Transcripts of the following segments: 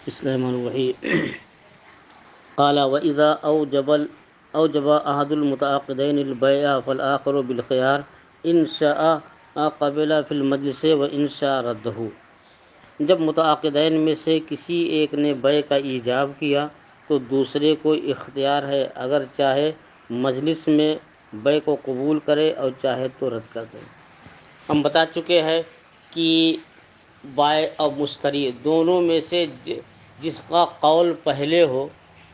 بسم اللہ الرحمن الرحیم قال وإذا أوجب أحد المتعاقدين البيع فالآخر بالخيار إن شاء قبل في المجلس وإن شاء رده۔ جب متعاقدین میں سے کسی ایک نے بیع کا ایجاب کیا تو دوسرے کو اختیار ہے، اگر چاہے مجلس میں بیع کو قبول کرے اور چاہے تو رد کر دے۔ ہم بتا چکے ہیں کہ بائع اور مشتری دونوں میں سے جس کا قول پہلے ہو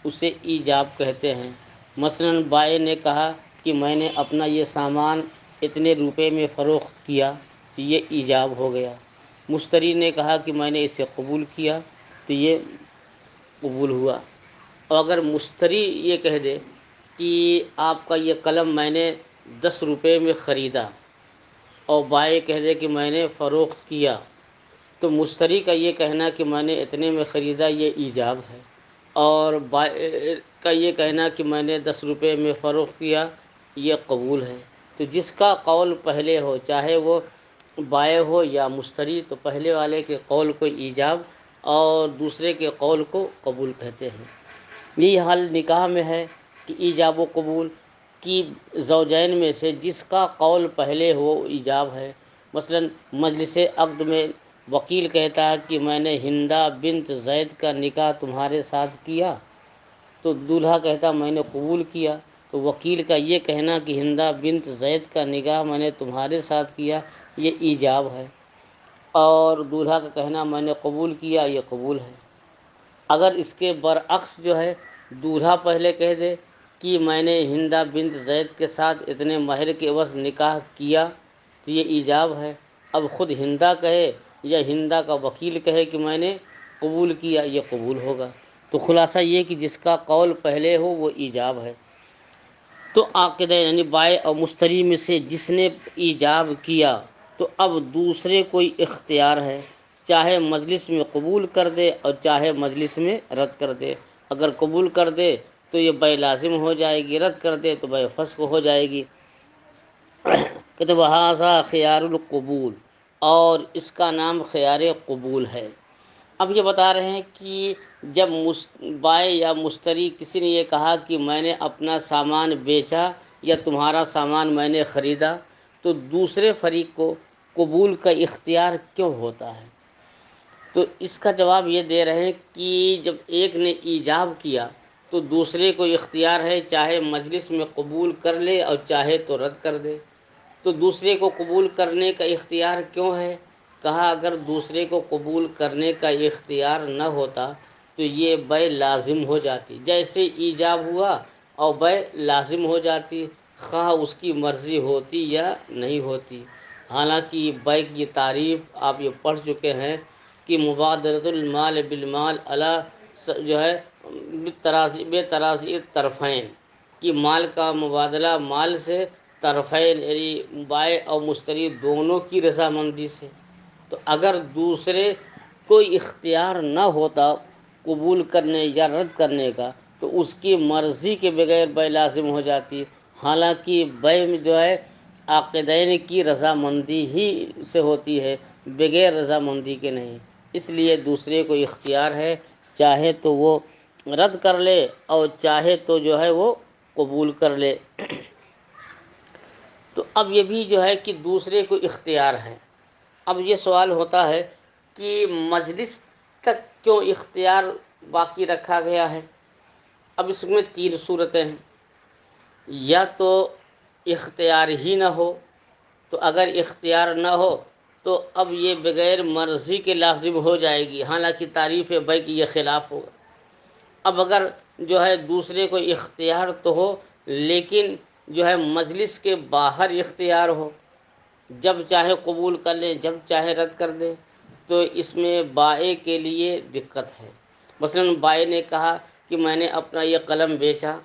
اسے ایجاب کہتے ہیں۔ مثلا بائع نے کہا کہ میں نے اپنا یہ سامان اتنے روپے میں فروخت کیا تو یہ ایجاب ہو گیا۔ مشتری نے کہا کہ میں نے اسے قبول کیا تو یہ قبول ہوا۔ اور اگر مشتری یہ کہہ دے کہ آپ کا یہ قلم میں نے 10 روپے میں خریدا اور بائع کہہ دے کہ میں نے فروخت کیا، تو مشتری کا یہ کہنا کہ میں نے اتنے میں خریدا یہ ایجاب ہے، اور بائع کا یہ کہنا کہ میں نے 10 روپے میں فروخت کیا یہ قبول ہے۔ تو جس کا قول پہلے ہو، چاہے وہ بائع ہو یا مشتری، تو پہلے والے کے قول کو ایجاب اور دوسرے کے قول کو قبول کہتے ہیں۔ یہی حال نکاح میں ہے کہ ایجاب و قبول کی زوجین میں سے جس کا قول پہلے ہو ایجاب ہے۔ مثلا مجلس عقد میں وکیل کہتا ہے کہ میں نے ہندہ بنت زید کا نکاح تمہارے ساتھ کیا، تو دولہا کہتا میں نے قبول کیا، تو وکیل کا یہ کہنا کہ ہندہ بنت زید کا نکاح میں نے تمہارے ساتھ کیا یہ ایجاب ہے، اور دولہا کا کہنا میں نے قبول کیا یہ قبول ہے۔ اگر اس کے برعکس جو ہے دولہا پہلے کہہ دے کہ میں نے ہندہ بنت زید کے ساتھ اتنے مہر کے عوض نکاح کیا تو یہ ایجاب ہے۔ اب خود ہندہ کہے یا ہندہ کا وکیل کہے کہ میں نے قبول کیا یہ قبول ہوگا۔ تو خلاصہ یہ کہ جس کا قول پہلے ہو وہ ایجاب ہے۔ تو عاقدین یعنی بائع اور مشتری میں سے جس نے ایجاب کیا تو اب دوسرے کوئی اختیار ہے، چاہے مجلس میں قبول کر دے اور چاہے مجلس میں رد کر دے۔ اگر قبول کر دے تو یہ بیع لازم ہو جائے گی، رد کر دے تو بیع فسخ ہو جائے گی۔ کہتے وہذا خیار القبول، اور اس کا نام خیار قبول ہے۔ اب یہ بتا رہے ہیں کہ جب بائع یا مشتری کسی نے یہ کہا کہ میں نے اپنا سامان بیچا یا تمہارا سامان میں نے خریدا، تو دوسرے فریق کو قبول کا اختیار کیوں ہوتا ہے؟ تو اس کا جواب یہ دے رہے ہیں کہ جب ایک نے ایجاب کیا تو دوسرے کو اختیار ہے، چاہے مجلس میں قبول کر لے اور چاہے تو رد کر دے۔ تو دوسرے کو قبول کرنے کا اختیار کیوں ہے؟ کہا اگر دوسرے کو قبول کرنے کا اختیار نہ ہوتا تو یہ بیع لازم ہو جاتی، جیسے ایجاب ہوا اور بیع لازم ہو جاتی، خواہ اس کی مرضی ہوتی یا نہیں ہوتی۔ حالانکہ بیع کی تعریف آپ یہ پڑھ چکے ہیں کہ مبادرۃ المال بالمال علی جو ہے بے تراضی طرفین، کہ مال کا مبادلہ مال سے طرفین یعنی بائع اور مشتری دونوں کی رضامندی سے۔ تو اگر دوسرے کوئی اختیار نہ ہوتا قبول کرنے یا رد کرنے کا تو اس کی مرضی کے بغیر بیع لازم ہو جاتی، حالانکہ بیع میں جو ہے عاقدین کی رضامندی ہی سے ہوتی ہے، بغیر رضامندی کے نہیں۔ اس لیے دوسرے کو اختیار ہے، چاہے تو وہ رد کر لے اور چاہے تو جو ہے وہ قبول کر لے۔ تو اب یہ بھی جو ہے کہ دوسرے کو اختیار ہے۔ اب یہ سوال ہوتا ہے کہ مجلس تک کیوں اختیار باقی رکھا گیا ہے؟ اب اس میں 3 صورتیں ہیں، یا تو اختیار ہی نہ ہو، تو اگر اختیار نہ ہو تو اب یہ بغیر مرضی کے لازم ہو جائے گی، حالانکہ تعریف بیع کی یہ خلاف ہوگا۔ اب اگر جو ہے دوسرے کو اختیار تو ہو لیکن جو ہے مجلس کے باہر اختیار ہو، جب چاہے قبول کر لیں جب چاہے رد کر دیں، تو اس میں بائع کے لیے دقت ہے۔ مثلا بائع نے کہا کہ میں نے اپنا یہ قلم بیچا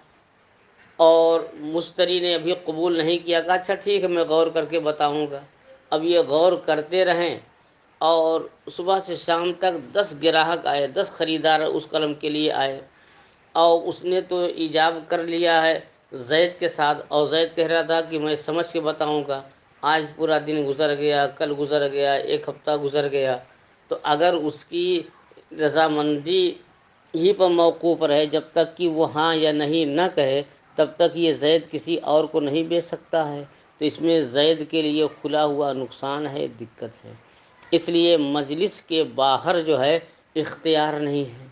اور مشتری نے ابھی قبول نہیں کیا، کہا اچھا ٹھیک ہے میں غور کر کے بتاؤں گا۔ اب یہ غور کرتے رہیں اور صبح سے شام تک 10 گراہک آئے، 10 خریدار اس قلم کے لیے آئے، اور اس نے تو ایجاب کر لیا ہے زید کے ساتھ، اور زید کہہ رہا تھا کہ میں سمجھ کے بتاؤں گا۔ آج پورا دن گزر گیا، کل گزر گیا، ایک ہفتہ گزر گیا، تو اگر اس کی رضامندی ہی پر موقوف رہے، جب تک کہ وہ ہاں یا نہیں نہ کہے تب تک یہ زید کسی اور کو نہیں بیچ سکتا ہے۔ تو اس میں زید کے لیے کھلا ہوا نقصان ہے، دقت ہے، اس لیے مجلس کے باہر جو ہے اختیار نہیں ہے۔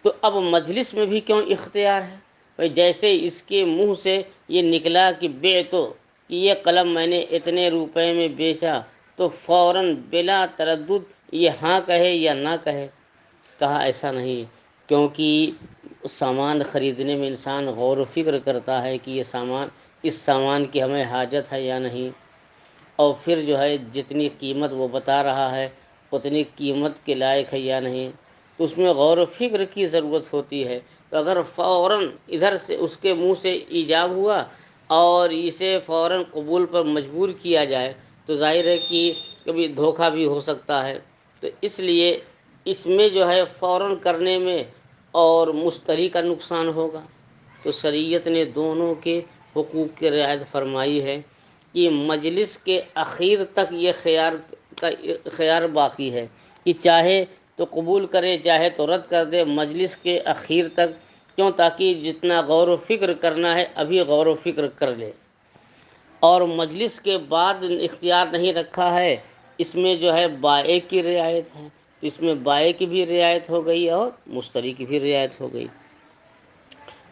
تو اب مجلس میں بھی کیوں اختیار ہے؟ بھئی جیسے اس کے منہ سے یہ نکلا کہ تو کہ یہ قلم میں نے اتنے روپے میں بیچا، تو فوراً بلا تردد یہ ہاں کہے یا نہ کہے؟ کہا ایسا نہیں، کیونکہ سامان خریدنے میں انسان غور و فکر کرتا ہے کہ یہ سامان، اس سامان کی ہمیں حاجت ہے یا نہیں، اور پھر جو ہے جتنی قیمت وہ بتا رہا ہے اتنی قیمت کے لائق ہے یا نہیں، تو اس میں غور و فکر کی ضرورت ہوتی ہے۔ تو اگر فوراً ادھر سے اس کے منہ سے ایجاب ہوا اور اسے فوراً قبول پر مجبور کیا جائے تو ظاہر ہے کہ کبھی دھوکہ بھی ہو سکتا ہے۔ تو اس لیے اس میں جو ہے فوراً کرنے میں اور مشتری کا نقصان ہوگا۔ تو شریعت نے دونوں کے حقوق کی رعایت فرمائی ہے کہ مجلس کے اخیر تک یہ خیار باقی ہے کہ چاہے تو قبول کرے چاہے تو رد کر دے، مجلس کے اخیر تک، کیوں؟ تاکہ جتنا غور و فکر کرنا ہے ابھی غور و فکر کر لے، اور مجلس کے بعد اختیار نہیں رکھا ہے، اس میں جو ہے بائع کی رعایت ہے، اس میں بائع کی بھی رعایت ہو گئی اور مشتری کی بھی رعایت ہو گئی۔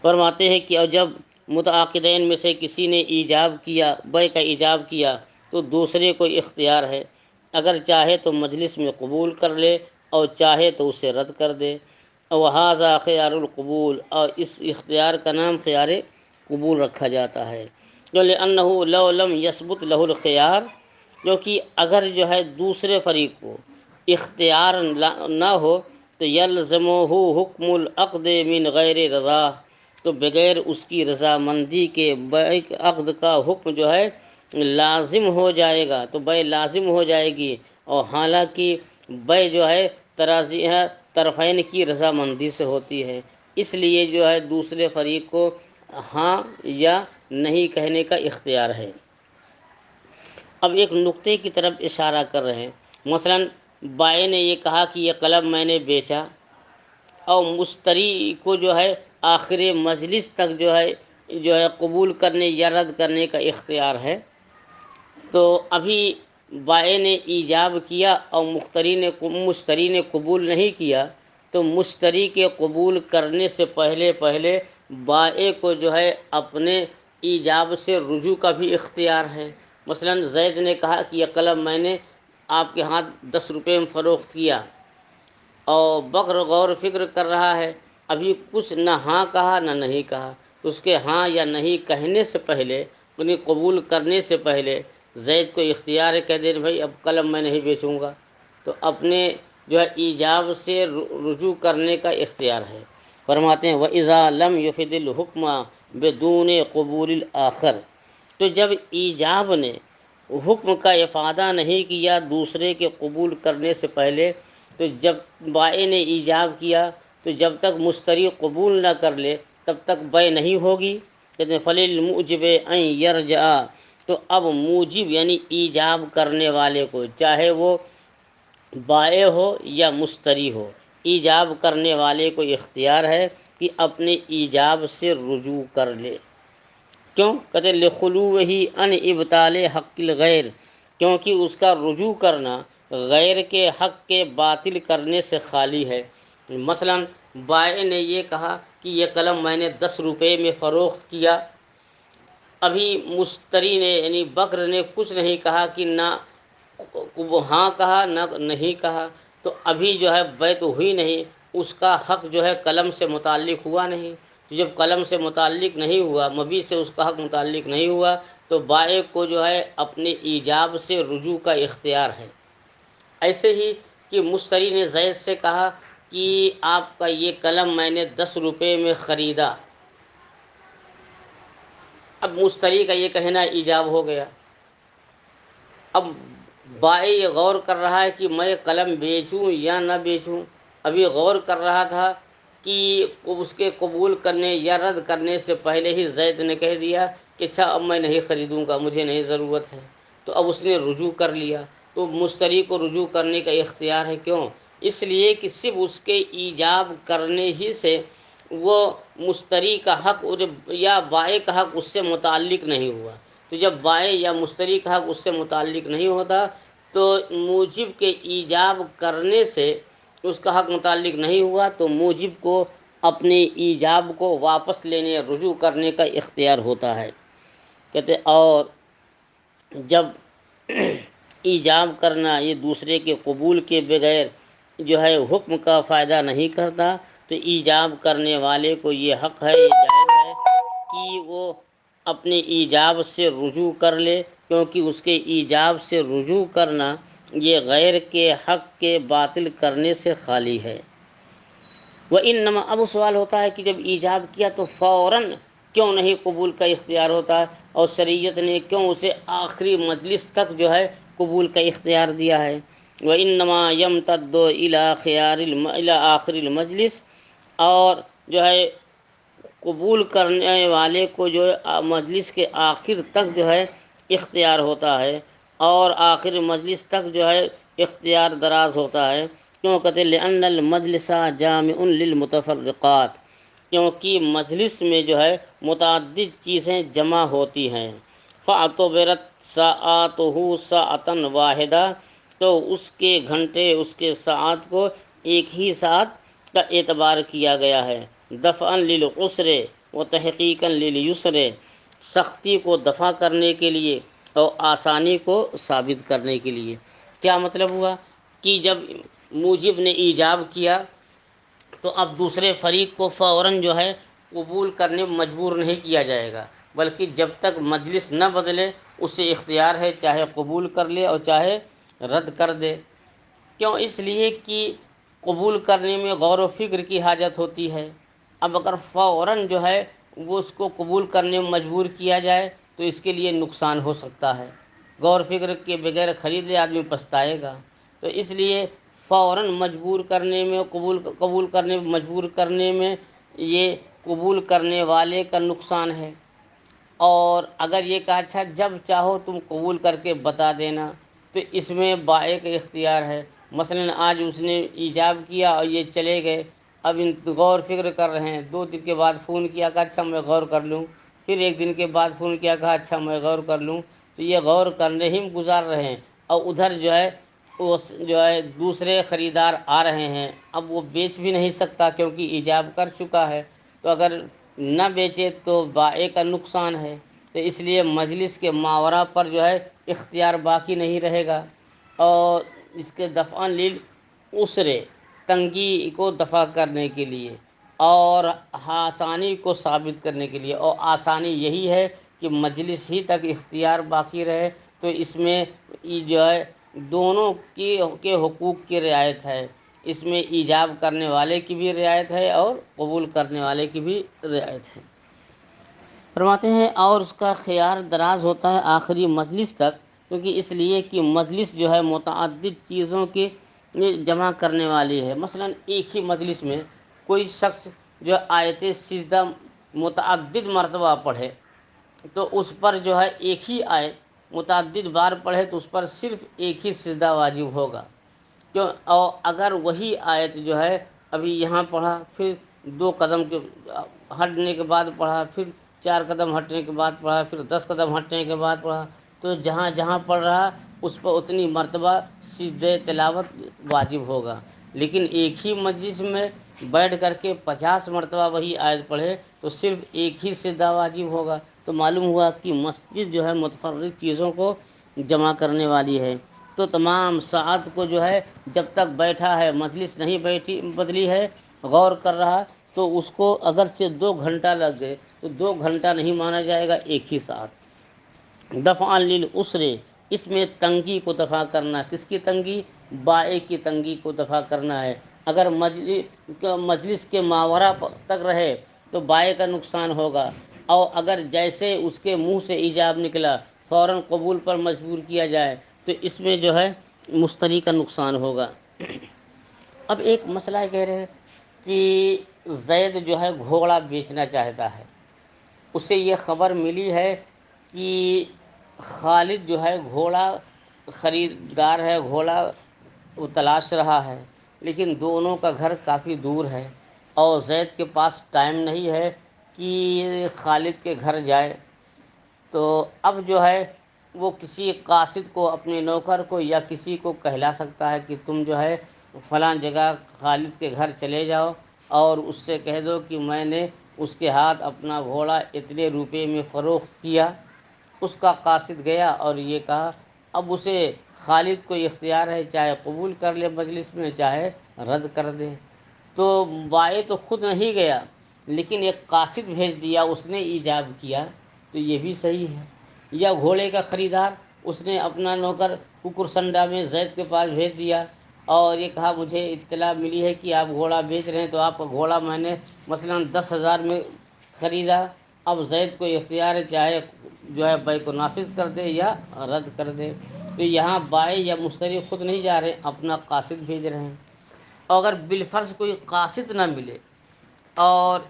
فرماتے ہیں کہ اور جب متعاقدین میں سے کسی نے ایجاب کیا، بیع کا ایجاب کیا، تو دوسرے کو اختیار ہے، اگر چاہے تو مجلس میں قبول کر لے اور چاہے تو اسے رد کر دے۔ وَهَذَا خِيَارُ الْقُبُول، اور اس اختیار کا نام خیار قبول رکھا جاتا ہے۔ جو لِأَنَّهُ لَوْ لَمْ يَثْبُتْ لَهُ الْخِيَار، کیونکہ اگر جو ہے دوسرے فریق کو اختیار نہ ہو تو یلزمہ حکم العقد من غیر رضا، تو بغیر اس کی رضامندی کے بیع عقد کا حکم جو ہے لازم ہو جائے گا، تو بیع لازم ہو جائے گی، اور حالانکہ بیع جو ہے تراضی طرفین کی رضامندی سے ہوتی ہے، اس لیے جو ہے دوسرے فریق کو ہاں یا نہیں کہنے کا اختیار ہے۔ اب ایک نقطے کی طرف اشارہ کر رہے ہیں، مثلا بائع نے یہ کہا کہ یہ قلم میں نے بیچا، اور مشتری کو جو ہے آخر مجلس تک جو ہے قبول کرنے یا رد کرنے کا اختیار ہے۔ تو ابھی بائع نے ایجاب کیا اور مشتری نے قبول نہیں کیا، تو مشتری کے قبول کرنے سے پہلے بائع کو جو ہے اپنے ایجاب سے رجوع کا بھی اختیار ہے۔ مثلا زید نے کہا کہ یہ قلم میں نے آپ کے ہاتھ 10 روپے میں فروخت کیا، اور بغیر غور و فکر کر رہا ہے، ابھی کچھ نہ ہاں کہا نہ نہیں کہا، اس کے ہاں یا نہیں کہنے سے پہلے، انہیں قبول کرنے سے پہلے زید کو اختیار ہے، کہہ دے بھائی اب قلم میں نہیں بیچوں گا، تو اپنے جو ہے ایجاب سے رجوع کرنے کا اختیار ہے۔ فرماتے ہیں وَإِذَا لَمْ يُفِدِ الْحُكْمَ بِدُونِ قُبُولِ الْآخَرِ، تو جب ایجاب نے حکم کا افادہ نہیں کیا دوسرے کے قبول کرنے سے پہلے، تو جب بائع نے ایجاب کیا تو جب تک مشتری قبول نہ کر لے تب تک بیع نہیں ہوگی۔ کہتے ہیں فَلِلْمُوجِبِ أَنْ يَرْجَعَ، تو اب موجب یعنی ایجاب کرنے والے کو، چاہے وہ بائع ہو یا مشتری ہو، ایجاب کرنے والے کو اختیار ہے کہ اپنے ایجاب سے رجوع کر لے۔ کیوں؟ کہتے ہیں لِخُلُوِّهِ عَنْ إِبْطَالِ حَقِّ الْغَيْرِ، کیونکہ اس کا رجوع کرنا غیر کے حق کے باطل کرنے سے خالی ہے۔ مثلا بائع نے یہ کہا کہ یہ قلم میں نے 10 روپے میں فروخت کیا، ابھی مشتری نے یعنی بکر نے کچھ نہیں کہا کہ نہ ہاں کہا نہ نہیں کہا، تو ابھی جو ہے بیع تو ہوئی نہیں، اس کا حق جو ہے قلم سے متعلق ہوا نہیں۔ جب قلم سے متعلق نہیں ہوا، مبیع سے اس کا حق متعلق نہیں ہوا، تو بائع کو جو ہے اپنے ایجاب سے رجوع کا اختیار ہے۔ ایسے ہی کہ مشتری نے زید سے کہا کہ آپ کا یہ قلم میں نے 10 روپے میں خریدا، اب مشتری کا یہ کہنا ایجاب ہو گیا، اب بائع یہ غور کر رہا ہے کہ میں قلم بیچوں یا نہ بیچوں، ابھی غور کر رہا تھا کہ اس کے قبول کرنے یا رد کرنے سے پہلے ہی زید نے کہہ دیا کہ اچھا اب میں نہیں خریدوں گا، مجھے نہیں ضرورت ہے، تو اب اس نے رجوع کر لیا، تو مشتری کو رجوع کرنے کا اختیار ہے۔ کیوں؟ اس لیے کہ صرف اس کے ایجاب کرنے ہی سے وہ مشتری کا حق یا بائع کا حق اس سے متعلق نہیں ہوا۔ تو جب بائع یا مشتری کا حق اس سے متعلق نہیں ہوتا تو موجب کے ایجاب کرنے سے اس کا حق متعلق نہیں ہوا، تو موجب کو اپنے ایجاب کو واپس لینے یا رجوع کرنے کا اختیار ہوتا ہے۔ کہتے اور جب ایجاب کرنا یہ دوسرے کے قبول کے بغیر جو ہے حکم کا فائدہ نہیں کرتا، تو ایجاب کرنے والے کو یہ حق ہے، یہ جائز ہے کہ وہ اپنے ایجاب سے رجوع کر لے، کیونکہ اس کے ایجاب سے رجوع کرنا یہ غیر کے حق کے باطل کرنے سے خالی ہے۔ وَإِنَّمَا اب سوال ہوتا ہے کہ جب ایجاب کیا تو فوراً کیوں نہیں قبول کا اختیار ہوتا، اور شریعت نے کیوں اسے آخری مجلس تک جو ہے قبول کا اختیار دیا ہے۔ وَإِنَّمَا يَمْتَدُّ إِلَىٰ آخِرِ المجلس، اور جو ہے قبول کرنے والے کو جو ہے مجلس کے آخر تک جو ہے اختیار ہوتا ہے، اور آخر مجلس تک جو ہے اختیار دراز ہوتا ہے۔ کیوں کہتے لأن المجلس جامع للمتفرقات، کیونکہ مجلس میں جو ہے متعدد چیزیں جمع ہوتی ہیں۔ فاعتبرت ساعته ساعة واحدة، تو اس کے گھنٹے اس کے ساعت کو ایک ہی ساعت کا اعتبار کیا گیا ہے۔ دفعا للعسر و تحقیقا للیسر، سختی کو دفع کرنے کے لیے اور آسانی کو ثابت کرنے کے لیے۔ کیا مطلب ہوا کہ جب موجب نے ایجاب کیا تو اب دوسرے فریق کو فوراً جو ہے قبول کرنے میں مجبور نہیں کیا جائے گا، بلکہ جب تک مجلس نہ بدلے اسے اختیار ہے، چاہے قبول کر لے اور چاہے رد کر دے۔ کیوں؟ اس لیے کہ قبول کرنے میں غور و فکر کی حاجت ہوتی ہے۔ اب اگر فوراً جو ہے وہ اس کو قبول کرنے میں مجبور کیا جائے تو اس کے لیے نقصان ہو سکتا ہے، غور و فکر کے بغیر خرید لے آدمی پچھتائے گا۔ تو اس لیے فوراً مجبور کرنے میں قبول کرنے مجبور کرنے میں یہ قبول کرنے والے کا نقصان ہے۔ اور اگر یہ کہا اچھا جب چاہو تم قبول کر کے بتا دینا، تو اس میں بائع کا اختیار ہے۔ مثلاً آج اس نے ایجاب کیا اور یہ چلے گئے، اب غور فکر کر رہے ہیں، 2 دن کے بعد فون کیا کہا اچھا میں غور کر لوں، پھر 1 دن کے بعد فون کیا کہا اچھا میں غور کر لوں، تو یہ غور کرنے ہی میں گزار رہے ہیں، اور ادھر جو ہے وہ جو ہے دوسرے خریدار آ رہے ہیں، اب وہ بیچ بھی نہیں سکتا کیونکہ ایجاب کر چکا ہے، تو اگر نہ بیچے تو بائع کا نقصان ہے۔ تو اس لیے مجلس کے ماورا پر جو ہے اختیار باقی نہیں رہے گا، اور اس کے دفعا للعسر، تنگی کو دفع کرنے کے لیے اور آسانی کو ثابت کرنے کے لیے، اور آسانی یہی ہے کہ مجلس ہی تک اختیار باقی رہے، تو اس میں جو ہے دونوں کے حقوق کی رعایت ہے، اس میں ایجاب کرنے والے کی بھی رعایت ہے اور قبول کرنے والے کی بھی رعایت ہے۔ فرماتے ہیں اور اس کا خیار دراز ہوتا ہے آخری مجلس تک، کیونکہ اس لیے کہ مجلس جو ہے متعدد چیزوں کے جمع کرنے والی ہے۔ مثلا ایک ہی مجلس میں کوئی شخص جو آیت سجدہ متعدد مرتبہ پڑھے تو اس پر جو ہے ایک ہی آیت متعدد بار پڑھے تو اس پر صرف ایک ہی سجدہ واجب ہوگا۔ کیوں؟ اور اگر وہی آیت جو ہے ابھی یہاں پڑھا، پھر 2 قدم کے ہٹنے کے بعد پڑھا، پھر 4 قدم ہٹنے کے بعد پڑھا، پھر 10 قدم ہٹنے کے بعد پڑھا، تو جہاں جہاں پڑھ رہا اس پر اتنی مرتبہ سجدہ تلاوت واجب ہوگا۔ لیکن ایک ہی مجلس میں بیٹھ کر کے 50 مرتبہ وہی آیت پڑھے تو صرف ایک ہی سجدہ واجب ہوگا۔ تو معلوم ہوا کہ مسجد جو ہے متفرق چیزوں کو جمع کرنے والی ہے۔ تو تمام ساعت کو جو ہے جب تک بیٹھا ہے، مجلس نہیں بدلی ہے، غور کر رہا، تو اس کو اگرچہ 2 گھنٹہ لگ گئے تو 2 گھنٹہ نہیں مانا جائے گا، ایک ہی ساعت۔ دفعا للعسر، اس میں تنگی کو دفع کرنا، کس کی تنگی؟ بائع کی تنگی کو دفع کرنا ہے۔ اگر مجلس کے ماورا تک رہے تو بائع کا نقصان ہوگا، اور اگر جیسے اس کے منہ سے ایجاب نکلا فوراً قبول پر مجبور کیا جائے تو اس میں جو ہے مشتری کا نقصان ہوگا۔ اب ایک مسئلہ کہہ رہے ہیں کہ زید جو ہے گھوڑا بیچنا چاہتا ہے، اسے یہ خبر ملی ہے کہ خالد جو ہے گھوڑا خریدار ہے، گھوڑا وہ تلاش رہا ہے، لیکن دونوں کا گھر کافی دور ہے اور زید کے پاس ٹائم نہیں ہے کہ خالد کے گھر جائے، تو اب جو ہے وہ کسی قاصد کو، اپنے نوکر کو یا کسی کو کہلا سکتا ہے کہ تم جو ہے فلاں جگہ خالد کے گھر چلے جاؤ اور اس سے کہہ دو کہ میں نے اس کے ہاتھ اپنا گھوڑا اتنے روپے میں فروخت کیا۔ اس کا قاصد گیا اور یہ کہا، اب اسے خالد کو اختیار ہے، چاہے قبول کر لے مجلس میں چاہے رد کر دے۔ تو بائیں تو خود نہیں گیا لیکن ایک قاصد بھیج دیا، اس نے ایجاب کیا، تو یہ بھی صحیح ہے۔ یا گھوڑے کا خریدار، اس نے اپنا نوکر ککرسنڈا میں زید کے پاس بھیج دیا اور یہ کہا مجھے اطلاع ملی ہے کہ آپ گھوڑا بیچ رہے ہیں، تو آپ کا گھوڑا میں نے مثلاً 10,000 میں خریدا، اب زید کو اختیار ہے، چاہے جو ہے بیع کو نافذ کر دے یا رد کر دے۔ تو یہاں بائع یا مشتری خود نہیں جا رہے، اپنا قاصد بھیج رہے ہیں۔ اور اگر بالفرض کوئی قاصد نہ ملے اور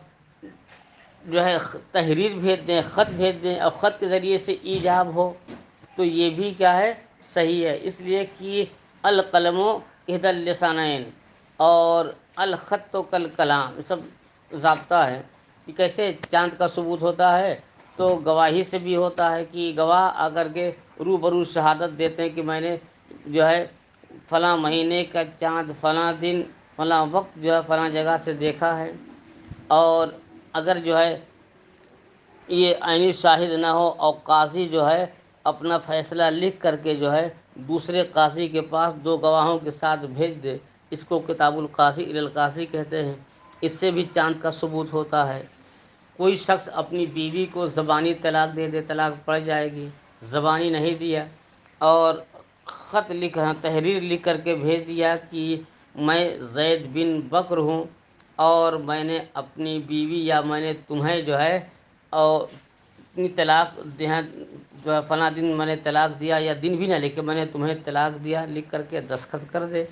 جو ہے تحریر بھیج دیں، خط بھیج دیں اور خط کے ذریعے سے ایجاب ہو، تو یہ بھی کیا ہے، صحیح ہے، اس لیے کہ القلم احدی اللسانین اور الخط کالکلام، یہ سب ضابطہ ہے کہ کیسے چاند کا ثبوت ہوتا ہے، تو گواہی سے بھی ہوتا ہے کہ گواہ اگر کے روبرو شہادت دیتے ہیں کہ میں نے جو ہے فلاں مہینے کا چاند فلاں دن فلاں وقت جو ہے فلاں جگہ سے دیکھا ہے، اور اگر جو ہے یہ عینی شاہد نہ ہو اور قاضی جو ہے اپنا فیصلہ لکھ کر کے جو ہے دوسرے قاضی کے پاس 2 گواہوں کے ساتھ بھیج دے، اس کو کتاب القاضی الی القاضی کہتے ہیں، اس سے بھی چاند کا ثبوت ہوتا ہے۔ کوئی شخص اپنی بیوی کو زبانی طلاق دے دے، طلاق پڑ جائے گی، زبانی نہیں دیا اور خط لکھا، تحریر لکھ کر کے بھیج دیا کہ میں زید بن بکر ہوں اور میں نے اپنی بیوی یا میں نے تمہیں جو ہے اور اتنی طلاق دیا، جو ہے فلاں دن میں نے طلاق دیا، یا دن بھی نہ لکھے، میں نے تمہیں طلاق دیا لکھ کر کے دستخط کر دے،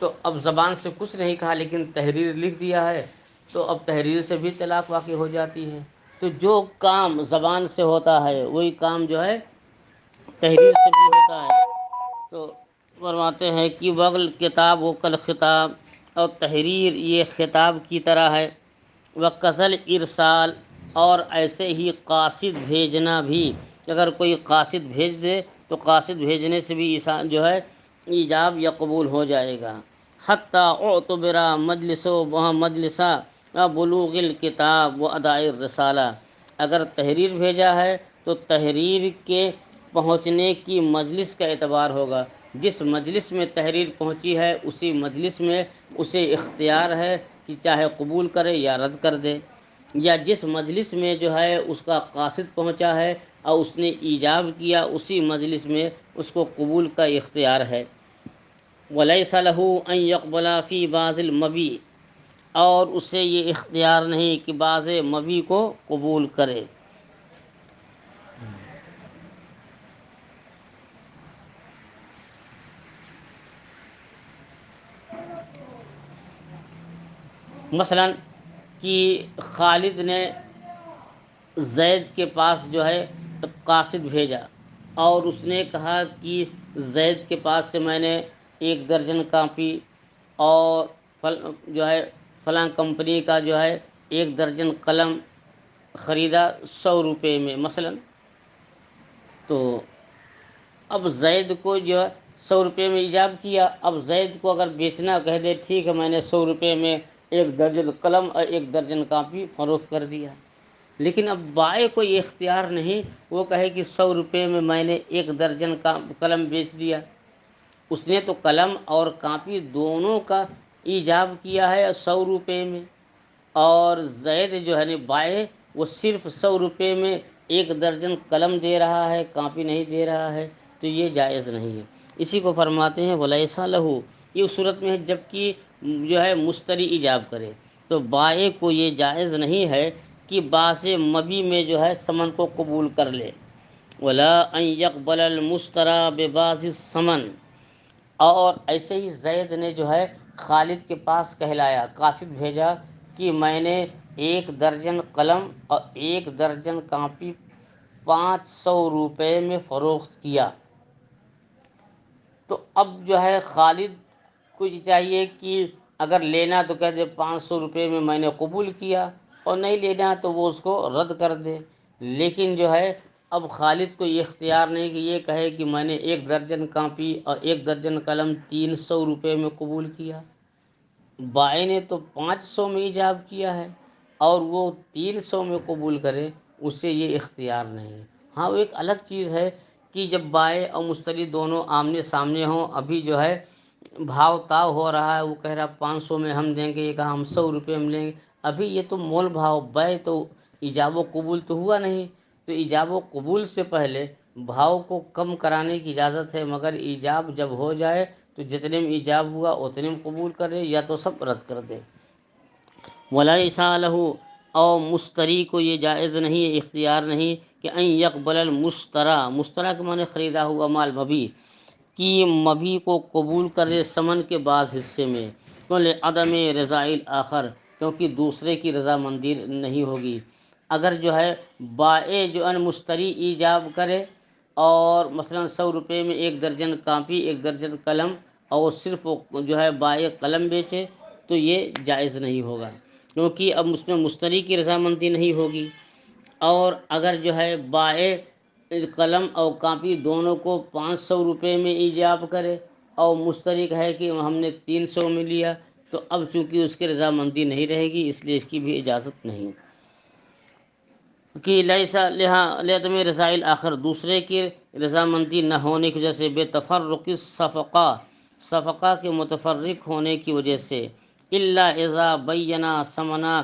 تو اب زبان سے کچھ نہیں کہا لیکن تحریر لکھ دیا ہے، تو اب تحریر سے بھی طلاق واقع ہو جاتی ہے۔ تو جو کام زبان سے ہوتا ہے وہی کام جو ہے تحریر سے بھی ہوتا ہے۔ تو فرماتے ہیں کہ وغل کتاب و کل خطاب، اور تحریر یہ خطاب کی طرح ہے، وقزل ارسال، اور ایسے ہی قاصد بھیجنا بھی، اگر کوئی قاصد بھیج دے تو قاصد بھیجنے سے بھی جو ہے ایجاب یا قبول ہو جائے گا۔ حتیٰ اعتبر مجلس و مجلسہ بلوغ الکتاب و اداء الرسالہ، اگر تحریر بھیجا ہے تو تحریر کے پہنچنے کی مجلس کا اعتبار ہوگا، جس مجلس میں تحریر پہنچی ہے اسی مجلس میں اسے اختیار ہے کہ چاہے قبول کرے یا رد کر دے، یا جس مجلس میں جو ہے اس کا قاصد پہنچا ہے اور اس نے ایجاب کیا اسی مجلس میں اس کو قبول کا اختیار ہے۔ وَلَيْسَ لَهُ أَن يَقْبَلَ فِي بَعْضِ الْمَبِيعِ، اور اسے یہ اختیار نہیں کہ بعض مبیع کو قبول کرے۔ مثلا کہ خالد نے زید کے پاس جو ہے قاصد بھیجا اور اس نے کہا کہ زید کے پاس سے میں نے 1 درجن کاپی اور جو ہے فلاں کمپنی کا جو ہے 1 درجن قلم خریدا 100 روپے میں مثلا، تو اب زید کو جو ہے 100 روپے میں ایجاب کیا، اب زید کو اگر بیچنا کہہ دے ٹھیک ہے میں نے 100 روپے میں 1 درجن قلم اور 1 درجن کاپی فروخت کر دیا، لیکن اب بائع کو یہ اختیار نہیں، وہ کہے کہ 100 روپے میں میں نے 1 درجن کا قلم بیچ دیا، اس نے تو قلم اور کاپی دونوں کا ایجاب کیا ہے 100 روپے میں، اور زید جو ہے بائع وہ صرف 100 روپے میں 1 درجن قلم دے رہا ہے، کاپی نہیں دے رہا ہے، تو یہ جائز نہیں ہے۔ اسی کو فرماتے ہیں وَلَيْسَ لَهُ، یہ اس صورت میں ہے جب کہ جو ہے مشتری ایجاب کرے، تو بائع کو یہ جائز نہیں ہے کہ بعض مبیع میں جو ہے ثمن کو قبول کر لے۔ وَلَا أَن يَقْبَلَ الْمُشْتَرَى بِبَعْضِ الثَّمَنِ، اور ایسے ہی زید نے جو ہے خالد کے پاس کہلایا، قاصد بھیجا کہ میں نے 1 درجن قلم اور 1 درجن کاپی 500 روپے میں فروخت کیا، تو اب جو ہے خالد کچھ چاہیے کہ اگر لینا تو کہہ دے 500 روپے میں میں نے قبول کیا، اور نہیں لینا تو وہ اس کو رد کر دے۔ لیکن جو ہے اب خالد کو یہ اختیار نہیں کہ یہ کہے کہ میں نے 1 درجن کاپی اور 1 درجن قلم 300 روپے میں قبول کیا، بائیں نے تو 500 میں ایجاب کیا ہے اور وہ 300 میں قبول کرے، اس سے یہ اختیار نہیں ہے۔ ہاں وہ ایک الگ چیز ہے کہ جب بائیں اور مشتری دونوں آمنے سامنے ہوں، ابھی جو ہے بھاؤ تاؤ ہو رہا ہے، وہ کہہ رہا 500 میں ہم دیں گے، یہ کہا ہم 100 روپے میں لیں گے، ابھی یہ تو مول بھاؤ بے تو ایجاب و قبول تو ہوا نہیں، تو ایجاب و قبول سے پہلے بھاؤ کو کم کرانے کی اجازت ہے، مگر ایجاب جب ہو جائے تو جتنے میں ایجاب ہوا اتنے میں قبول کرے یا تو سب رد کر دے۔ وَلَيْسَ لَهُ، اور مشتری کو یہ جائز نہیں، اختیار نہیں کہ ان یقبل المشترا، مشترا کے معنی خریدا ہوا مال مبیع، کہ مبیع کو قبول کرے ثمن کے بعض حصے میں، تو لعدم رضاء الآخر، کیونکہ دوسرے کی رضامندی نہیں ہوگی۔ اگر جو ہے بائع جو ان مشتری ایجاب کرے اور مثلا 100 روپے میں 1 درجن کاپی 1 درجن قلم، اور وہ صرف جو ہے بائع قلم بیچے تو یہ جائز نہیں ہوگا، کیونکہ اب اس میں مشتری کی رضامندی نہیں ہوگی۔ اور اگر جو ہے بائع قلم اور کاپی دونوں کو 500 روپے میں ایجاب کرے اور مشتری کہے کہ ہم نے 300 میں لیا، تو اب چونکہ اس کی رضامندی نہیں رہے گی، اس لیے اس کی بھی اجازت نہیں کہ لیسا لعدم رضاء الآخر، دوسرے کی رضامندی نہ ہونے کی وجہ سے، بے تفرق الصفقہ، صفقہ کے متفرق ہونے کی وجہ سے، الا اذا بینا ثمنا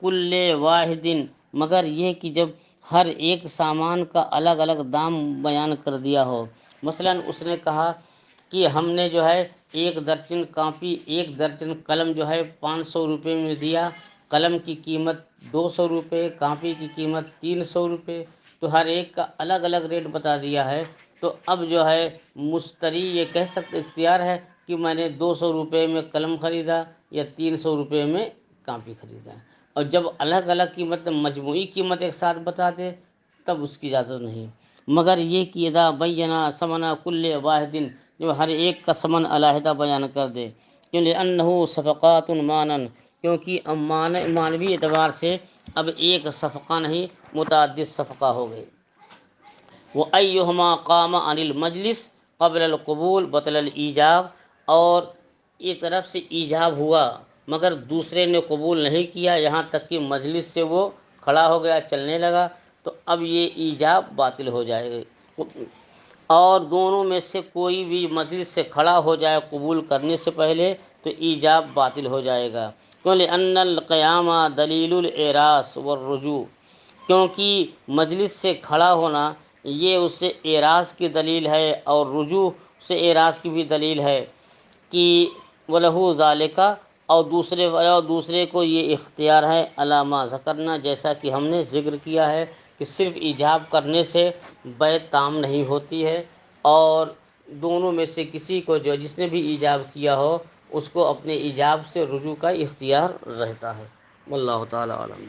کل واحد، مگر یہ کہ جب ہر ایک سامان کا الگ الگ دام بیان کر دیا ہو۔ مثلا اس نے کہا کہ ہم نے جو ہے 1 درجن کاپی 1 درجن قلم جو ہے 500 روپے میں دیا، قلم کی قیمت 200 روپے، کاپی کی قیمت 300 روپے، تو ہر ایک کا الگ الگ ریٹ بتا دیا ہے، تو اب جو ہے مشتری یہ کہہ سکتے، اختیار ہے کہ میں نے 200 روپے میں قلم خریدا یا 300 روپے میں کاپی خریدا، اور جب الگ الگ قیمت مجموعی قیمت ایک ساتھ بتا دے تب اس کی اجازت نہیں، مگر یہ کہ اذا بینا ثمن کل واحد، جو ہر ایک کا ثمن علیحدہ بیان کر دے، کیوں لأنہ صفقات مانن، کیونکہ اب مانوی اعتبار سے اب ایک صفقہ نہیں متعدد صفقہ ہو گئے۔ وَأَيُّهُمَا قَامَ عَنِ الْمَجْلِسِ قَبْلَ الْقُبُولِ بَطَلَ الْإِيجَابِ، اور ایک طرف سے ایجاب ہوا مگر دوسرے نے قبول نہیں کیا، یہاں تک کہ مجلس سے وہ کھڑا ہو گیا چلنے لگا، تو اب یہ ایجاب باطل ہو جائے گا۔ اور دونوں میں سے کوئی بھی مجلس سے کھڑا ہو جائے قبول کرنے سے پہلے تو ایجاب باطل ہو جائے گا، لأن القیام دلیل الاعراض والرجوع، کیونکہ مجلس سے کھڑا ہونا یہ اس سے اعراض کی دلیل ہے اور رجوع سے اعراض کی بھی دلیل ہے کہ وَلَهُ ذَلِكَ، اور دوسرے کو یہ اختیار ہے علامہ ذکرنا، جیسا کہ ہم نے ذکر کیا ہے کہ صرف ایجاب کرنے سے بیع تام نہیں ہوتی ہے، اور دونوں میں سے کسی کو جو جس نے بھی ایجاب کیا ہو اس کو اپنے ایجاب سے رجوع کا اختیار رہتا ہے۔ واللہ تعالی عالم۔